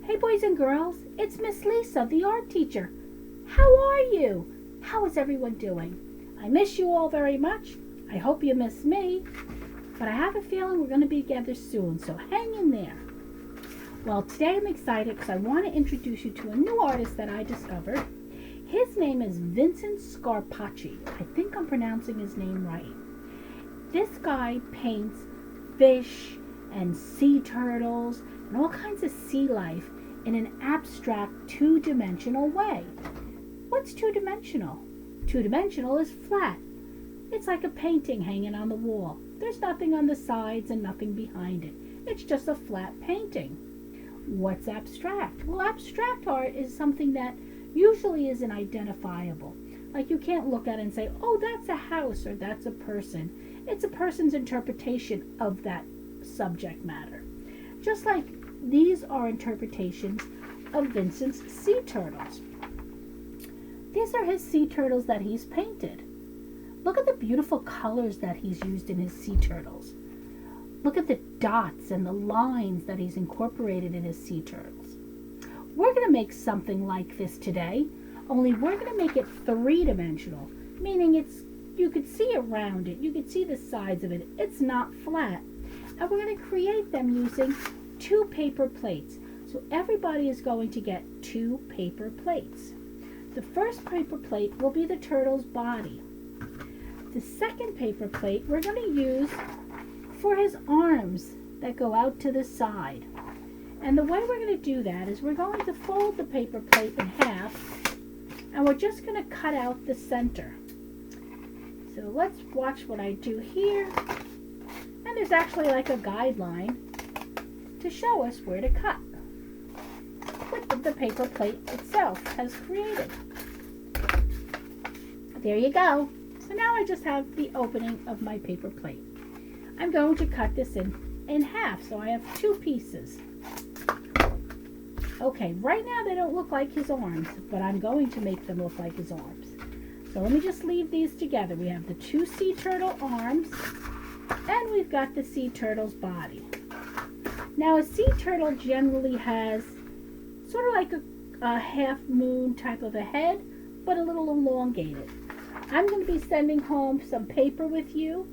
Hey boys and girls, it's Miss Lisa, the art teacher. How are you? How is everyone doing? I miss you all very much. I hope you miss me. But I have a feeling we're going to be together soon, so hang in there. Well, today I'm excited because I want to introduce you to a new artist that I discovered. His name is Vincent Scarpacci. I think I'm pronouncing his name right. This guy paints fish and sea turtles and all kinds of sea life in an abstract two-dimensional way. What's two-dimensional? Two-dimensional is flat. It's like a painting hanging on the wall. There's nothing on the sides and nothing behind it. It's just a flat painting. What's abstract? Well, abstract art is something that usually isn't identifiable. Like you can't look at it and say, oh, that's a house or that's a person. It's a person's interpretation of that subject matter. Just like these are interpretations of Vincent's sea turtles. These are his sea turtles that he's painted. Look at the beautiful colors that he's used in his sea turtles. Look at the dots and the lines that he's incorporated in his sea turtles. We're going to make something like this today, only we're going to make it three-dimensional, meaning you could see around it, you could see the sides of it. It's not flat. And we're going to create them using 2 paper plates. So everybody is going to get 2 paper plates. The first paper plate will be the turtle's body. The second paper plate we're going to use for his arms that go out to the side. And the way we're going to do that is we're going to fold the paper plate in half and we're just going to cut out the center. So let's watch what I do here. And there's actually like a guideline to show us where to cut, which the paper plate itself has created. There you go. So now I just have the opening of my paper plate. I'm going to cut this in half, so I have 2 pieces. Okay, right now they don't look like his arms, but I'm going to make them look like his arms. So let me just leave these together. We have the 2 sea turtle arms, and we've got the sea turtle's body. Now a sea turtle generally has sort of like a half moon type of a head, but a little elongated. I'm going to be sending home some paper with you.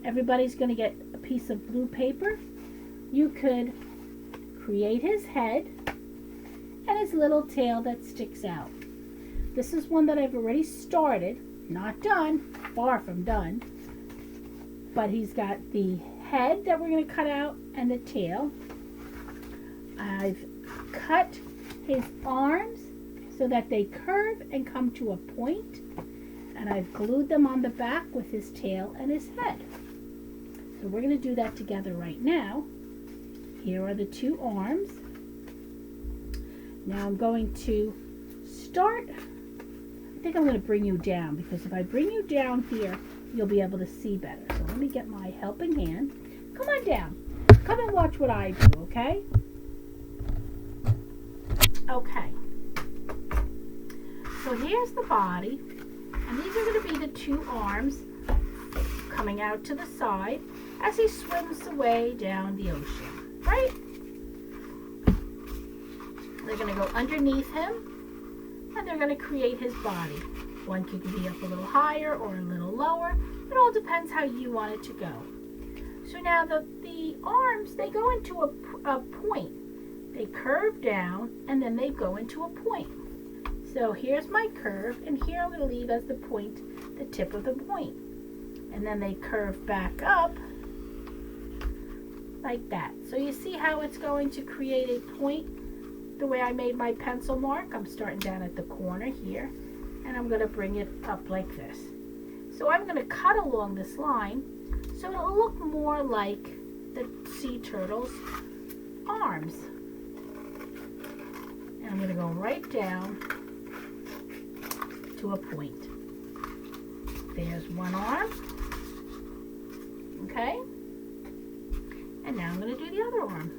Everybody's going to get a piece of blue paper. You could create his head and his little tail that sticks out. This is one that I've already started, not done, far from done, but he's got the head that we're going to cut out and the tail. I've cut his arms so that they curve and come to a point, and I've glued them on the back with his tail and his head. So we're going to do that together right now. Here are the 2 arms. Now I'm going to start. I think I'm going to bring you down, because if I bring you down here, you'll be able to see better. So let me get my helping hand. Come on down. Come and watch what I do, okay? Okay. So here's the body, and these are going to be the 2 arms coming out to the side as he swims away down the ocean, right? They're going to go underneath him, and they're going to create his body. One can be up a little higher or a little lower. It all depends how you want it to go. So now the arms, they go into a point. They curve down, and then they go into a point. So here's my curve, and here I'm going to leave as the point, the tip of the point. And then they curve back up like that. So you see how it's going to create a point the way I made my pencil mark. I'm starting down at the corner here, and I'm going to bring it up like this. So I'm going to cut along this line so it'll look more like the sea turtle's arms. And I'm going to go right down to a point. There's one arm. Okay? And now I'm going to do the other arm.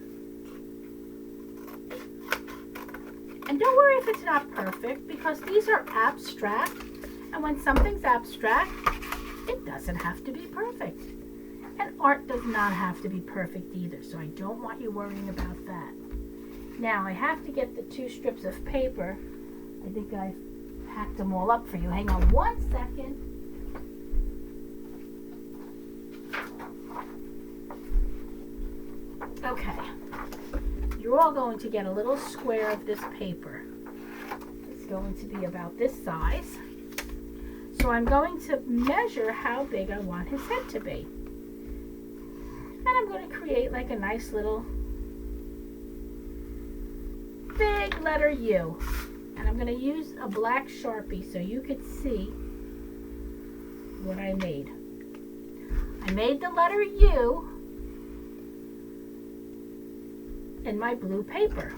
And don't worry if it's not perfect, because these are abstract, and when something's abstract, it doesn't have to be perfect. And art does not have to be perfect either, so I don't want you worrying about that. Now I have to get the 2 strips of paper. I think I've packed them all up for you. Hang on 1 second. Okay. You're all going to get a little square of this paper. It's going to be about this size. So I'm going to measure how big I want his head to be. And I'm going to create like a nice little big letter U. And I'm going to use a black Sharpie so you could see what I made. I made the letter U in my blue paper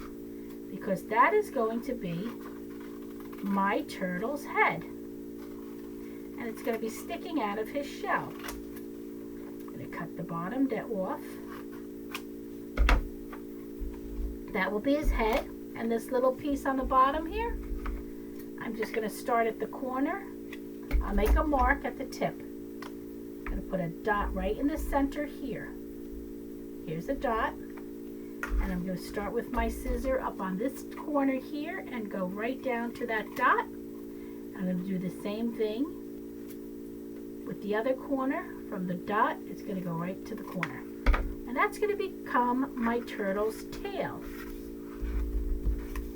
because that is going to be my turtle's head. And it's going to be sticking out of his shell. I'm going to cut the bottom off. That will be his head. And this little piece on the bottom here, I'm just going to start at the corner. I'll make a mark at the tip. I'm going to put a dot right in the center here. Here's a dot. And I'm going to start with my scissor up on this corner here and go right down to that dot. I'm going to do the same thing with the other corner. From the dot, it's going to go right to the corner. And that's going to become my turtle's tail.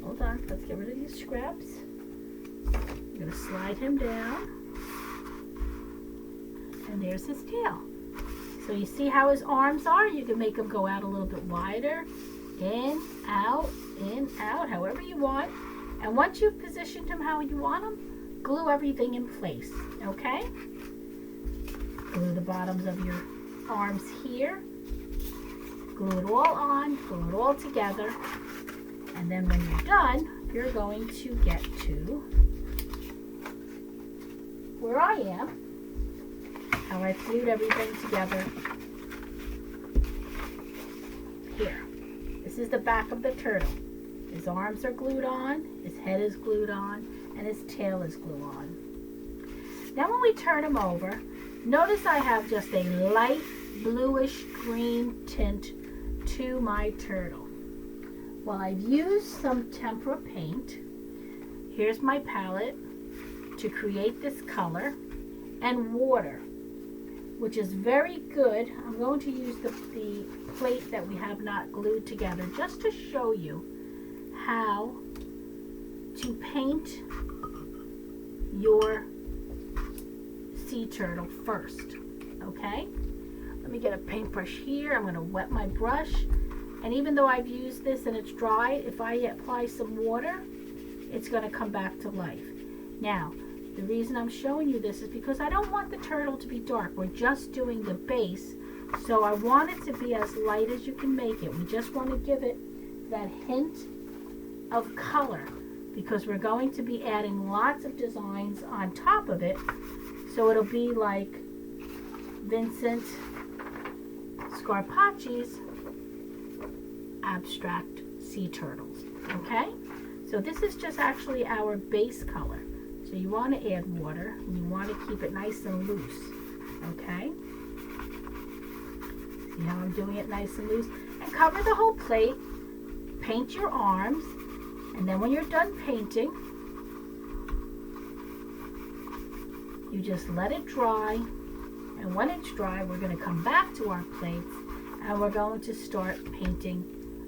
Hold on, let's get rid of these scraps. I'm going to slide him down. And there's his tail. So you see how his arms are? You can make them go out a little bit wider. In, out, however you want. And once you've positioned them how you want them, glue everything in place, okay? Glue the bottoms of your arms here. Glue it all on, glue it all together. And then when you're done, you're going to get to where I am. How I glued everything together. Here. This is the back of the turtle. His arms are glued on, his head is glued on, and his tail is glued on. Now when we turn him over, notice I have just a light bluish green tint to my turtle. Well, I've used some tempera paint. Here's my palette to create this color, and water, which is very good. I'm going to use the plate that we have not glued together just to show you how to paint your sea turtle first, okay? Let me get a paintbrush here. I'm going to wet my brush, and even though I've used this and it's dry, if I apply some water, it's going to come back to life. Now, the reason I'm showing you this is because I don't want the turtle to be dark. We're just doing the base, so I want it to be as light as you can make it. We just want to give it that hint of color because we're going to be adding lots of designs on top of it, so it'll be like Vincent Scarpacci's abstract sea turtles, okay? So this is just actually our base color. So you want to add water, and you want to keep it nice and loose, okay? See how I'm doing it nice and loose? And cover the whole plate, paint your arms, and then when you're done painting, you just let it dry, and when it's dry, we're going to come back to our plates, and we're going to start painting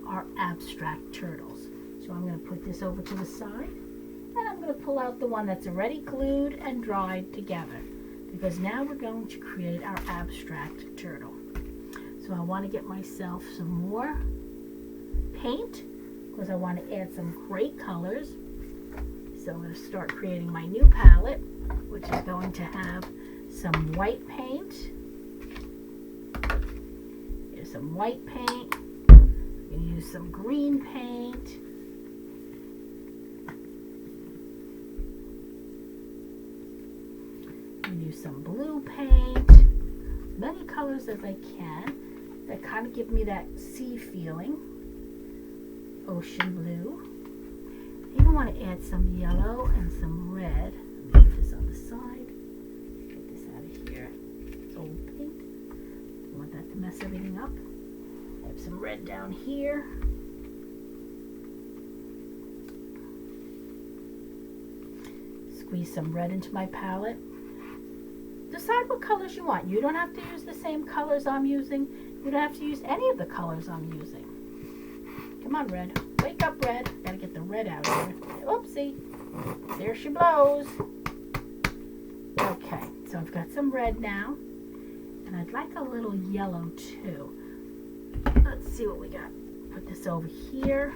our abstract turtles. So I'm going to put this over to the side. And I'm going to pull out the one that's already glued and dried together because now we're going to create our abstract turtle. So I want to get myself some more paint because I want to add some great colors. So I'm going to start creating my new palette, which is going to have some white paint. Here's some white paint. I'm going to use some green paint. Use some blue paint, many colors as I can that kind of give me that sea feeling, ocean blue. I even want to add some yellow and some red. Let me put this on the side, get this out of here. It's old paint, don't want that to mess everything up. I have some red down here. squeeze some red into my palette. Decide what colors you want. You don't have to use the same colors I'm using. You don't have to use any of the colors I'm using. Come on, red. Wake up, red. Gotta get the red out here. Oopsie. There she blows. Okay, so I've got some red now. And I'd like a little yellow too. Let's see what we got. Put this over here.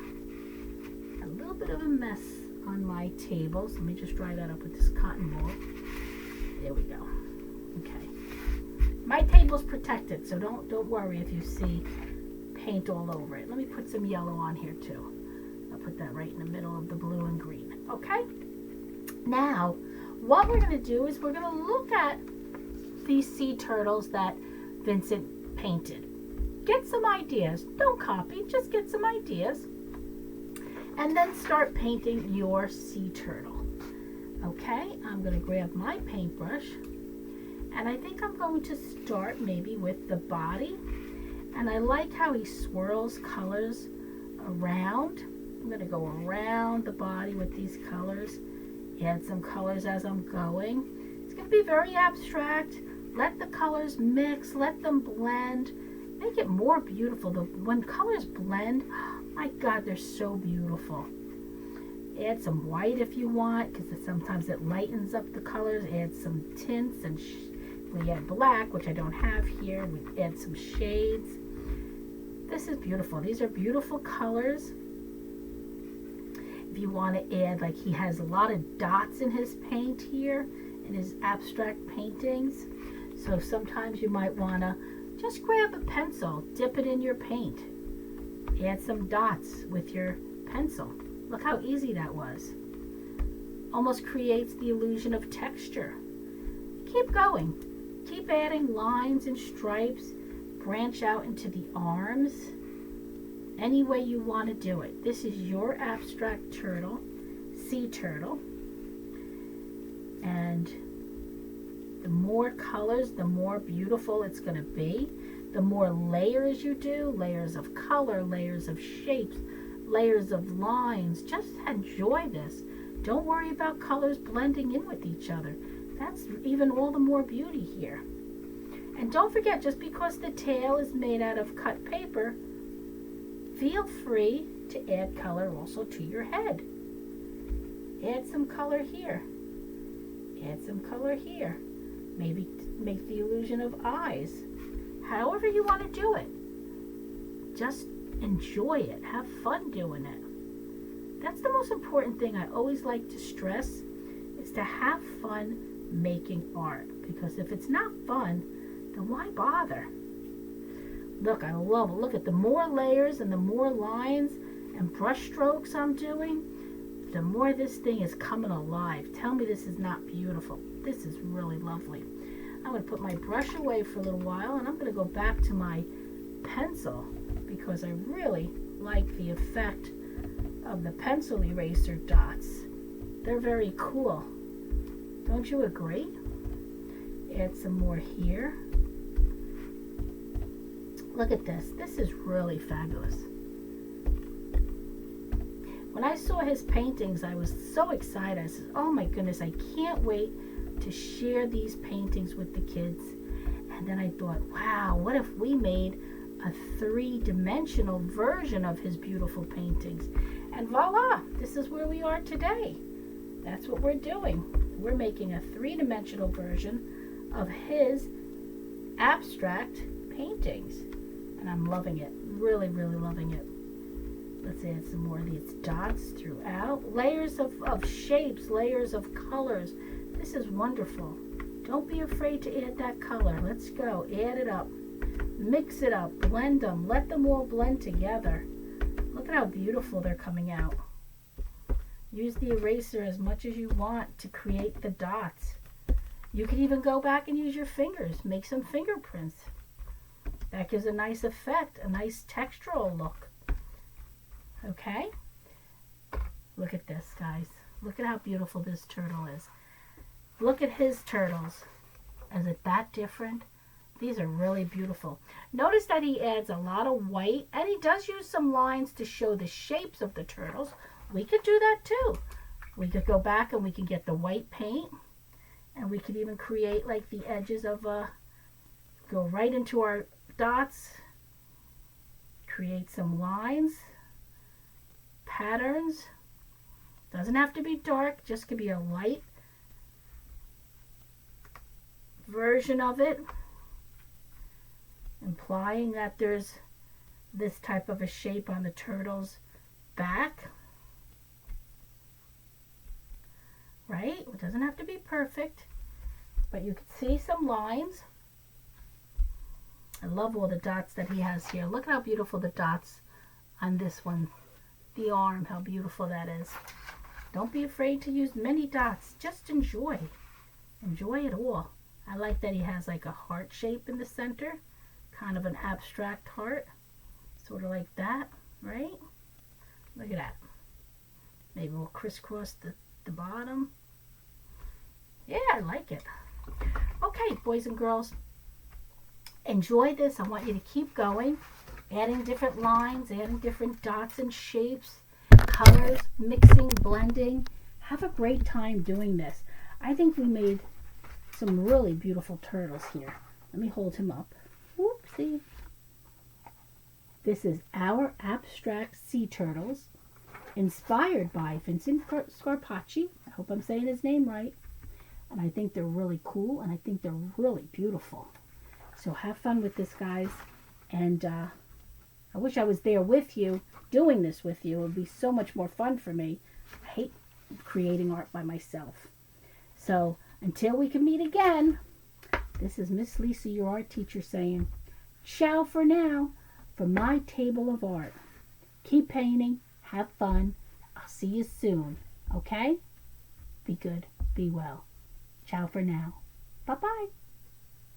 A little bit of a mess on my table. So let me just dry that up with this cotton ball. There we go. Okay. My table's protected, so don't worry if you see paint all over it. Let me put some yellow on here too. I'll put that right in the middle of the blue and green. Okay? Now, what we're going to do is we're going to look at these sea turtles that Vincent painted. Get some ideas. Don't copy, just get some ideas. And then start painting your sea turtle. Okay, I'm going to grab my paintbrush. And I think I'm going to start maybe with the body. And I like how he swirls colors around. I'm going to go around the body with these colors. Add some colors as I'm going. It's going to be very abstract. Let the colors mix. Let them blend. Make it more beautiful. When colors blend, oh my God, they're so beautiful. Add some white if you want, because sometimes it lightens up the colors. Add some tints, and we add black, which I don't have here. We add some shades. This is beautiful. These are beautiful colors. If you want to add, like he has a lot of dots in his paint here, in his abstract paintings. So sometimes you might want to just grab a pencil, dip it in your paint. Add some dots with your pencil. Look how easy that was. Almost creates the illusion of texture. Keep going. Keep adding lines and stripes. Branch out into the arms. Any way you want to do it. This is your abstract turtle, sea turtle. And the more colors, the more beautiful it's going to be. The more layers you do, layers of color, layers of shapes, layers of lines. Just enjoy this. Don't worry about colors blending in with each other. That's even all the more beauty here. And don't forget, just because the tail is made out of cut paper, feel free to add color also to your head. Add some color here. Add some color here. Maybe make the illusion of eyes. However you want to do it. Just enjoy it. Have fun doing it. That's the most important thing I always like to stress, is to have fun making art. Because if it's not fun, then why bother? Look, I love it. Look at the more layers and the more lines and brush strokes I'm doing, the more this thing is coming alive. Tell me this is not beautiful. This is really lovely. I'm going to put my brush away for a little while, and I'm going to go back to my pencil because I really like the effect of the pencil eraser dots. They're very cool. Don't you agree? Add some more here. Look at this. This is really fabulous. When I saw his paintings, I was so excited. I said, oh my goodness, I can't wait to share these paintings with the kids. And then I thought, wow, what if we made a three-dimensional version of his beautiful paintings? And voila, this is where we are today. That's what we're doing. We're making a three-dimensional version of his abstract paintings. And I'm loving it. Really, really loving it. Let's add some more of these dots throughout. Layers of shapes, layers of colors. This is wonderful. Don't be afraid to add that color. Let's go. Add it up. Mix it up. Blend them. Let them all blend together. Look at how beautiful they're coming out. Use the eraser as much as you want to create the dots. You can even go back and use your fingers. Make some fingerprints. That gives a nice effect, a nice textural look. Okay? Look at this, guys. Look at how beautiful this turtle is. Look at his turtles. Is it that different? These are really beautiful. Notice that he adds a lot of white, and he does use some lines to show the shapes of the turtles. We could do that too. We could go back and we can get the white paint, and we could even create like the edges of go right into our dots, create some lines, patterns. Doesn't have to be dark, just could be a light version of it, implying that there's this type of a shape on the turtle's back. Right? It doesn't have to be perfect, but you can see some lines. I love all the dots that he has here. Look at how beautiful the dots on this one. The arm, how beautiful that is. Don't be afraid to use many dots. Just enjoy. Enjoy it all. I like that he has like a heart shape in the center. Kind of an abstract heart. Sort of like that, right? Look at that. Maybe we'll crisscross the bottom. Yeah, I like it. Okay, boys and girls. Enjoy this. I want you to keep going. Adding different lines, adding different dots and shapes, colors, mixing, blending. Have a great time doing this. I think we made some really beautiful turtles here. Let me hold him up. Whoopsie. This is our abstract sea turtles, inspired by Vincent Scarpacci. I hope I'm saying his name right. And I think they're really cool, and I think they're really beautiful. So have fun with this, guys. And I wish I was there with you, doing this with you. It would be so much more fun for me. I hate creating art by myself. So until we can meet again, this is Miss Lisa, your art teacher, saying ciao for now from my table of art. Keep painting. Have fun. I'll see you soon. Okay? Be good. Be well. Ciao for now. Bye-bye.